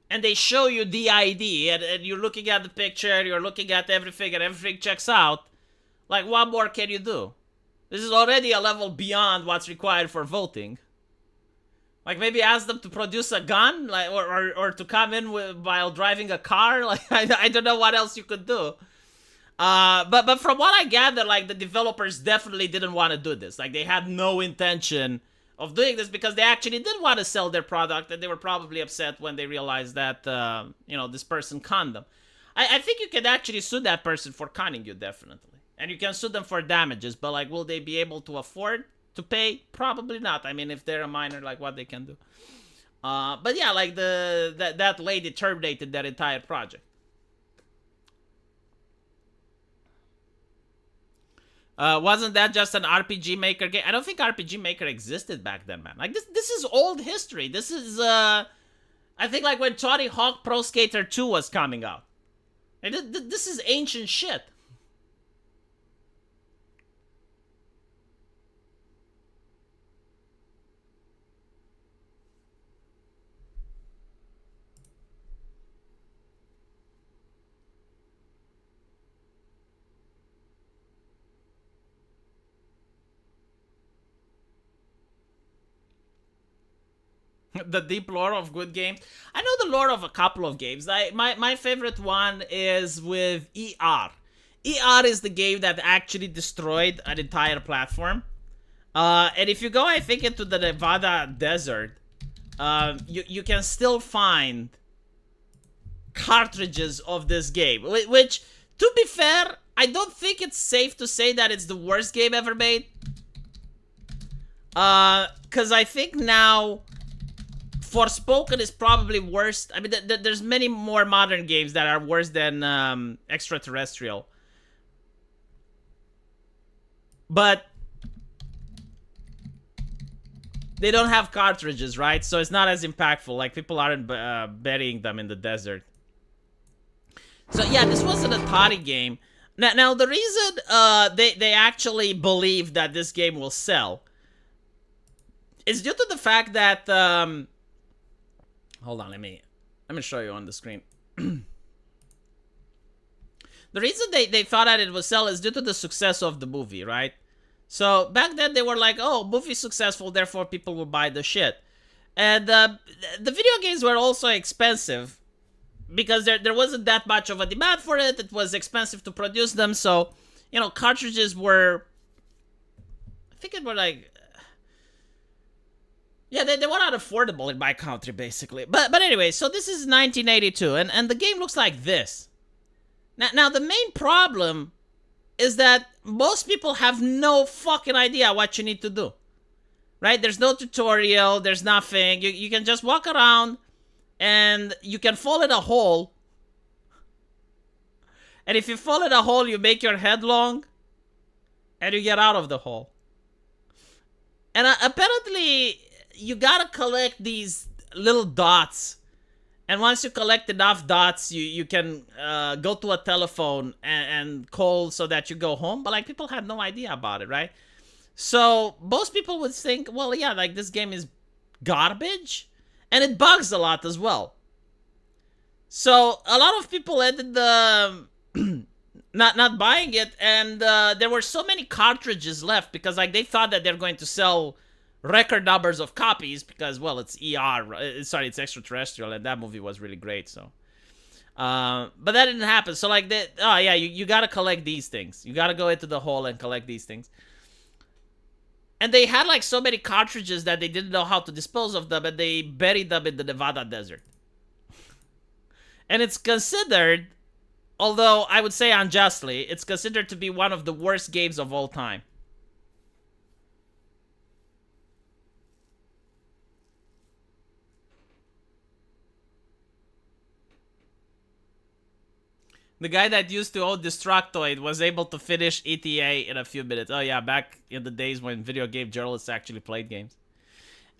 and they show you the ID and you're looking at the picture, you're looking at everything and everything checks out, like what more can you do? This is already a level beyond what's required for voting. Like maybe ask them to produce a gun, like or to come in while driving a car. Like I don't know what else you could do. But from what I gather, like the developers definitely didn't want to do this. Like they had no intention of doing this because they actually did want to sell their product, and they were probably upset when they realized that this person conned them. I think you can actually sue that person for conning you, definitely, and you can sue them for damages. But like, will they be able to afford to pay? Probably not. I mean, if they're a minor, like what they can do. But yeah, like that lady terminated that entire project. Wasn't that just an RPG Maker game? I don't think RPG Maker existed back then, man. Like, this is old history. This is, I think, like, when Tony Hawk Pro Skater 2 was coming out. Like, this is ancient shit. The deep lore of good games. I know the lore of a couple of games. My favorite one is with ER. ER is the game that actually destroyed an entire platform. And if you go, I think, into the Nevada desert, you can still find cartridges of this game. Which, to be fair, I don't think it's safe to say that it's the worst game ever made. Because I think now Forspoken is probably worse. I mean, there's many more modern games that are worse than Extraterrestrial. But they don't have cartridges, right? So it's not as impactful. Like, people aren't burying them in the desert. So yeah, this wasn't a Atari game. Now the reason they actually believe that this game will sell is due to the fact that hold on, let me show you on the screen. The reason they thought that it would sell is due to the success of the movie, right? So back then they were like, oh, movie's successful, therefore people will buy the shit. And the video games were also expensive because there wasn't that much of a demand for it. It was expensive to produce them, so, you know, cartridges were, I think it were like, yeah, they were not affordable in my country, basically. But anyway, so this is 1982, and the game looks like this. Now the main problem is that most people have no fucking idea what you need to do. Right? There's no tutorial, there's nothing. You can just walk around, and you can fall in a hole. And if you fall in a hole, you make your head long, and you get out of the hole. And apparently, you gotta collect these little dots. And once you collect enough dots, you can go to a telephone and call so that you go home. But, like, people had no idea about it, right? So most people would think, well, yeah, like, this game is garbage. And it bugs a lot as well. So a lot of people ended not buying it. And there were so many cartridges left because, like, they thought that they're going to sell record numbers of copies because, well, it's it's Extraterrestrial, and that movie was really great, so. But that didn't happen, so, like, oh yeah, you gotta collect these things. You gotta go into the hole and collect these things. And they had, like, so many cartridges that they didn't know how to dispose of them, and they buried them in the Nevada desert. And it's considered, although I would say unjustly, it's considered to be one of the worst games of all time. The guy that used to own Destructoid was able to finish ETA in a few minutes. Oh yeah, back in the days when video game journalists actually played games.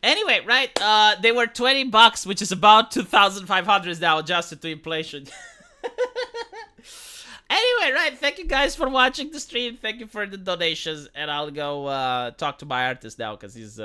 Anyway, right, they were $20, which is about 2,500 now, adjusted to inflation. Anyway, right, thank you guys for watching the stream. Thank you for the donations, and I'll go talk to my artist now, because he's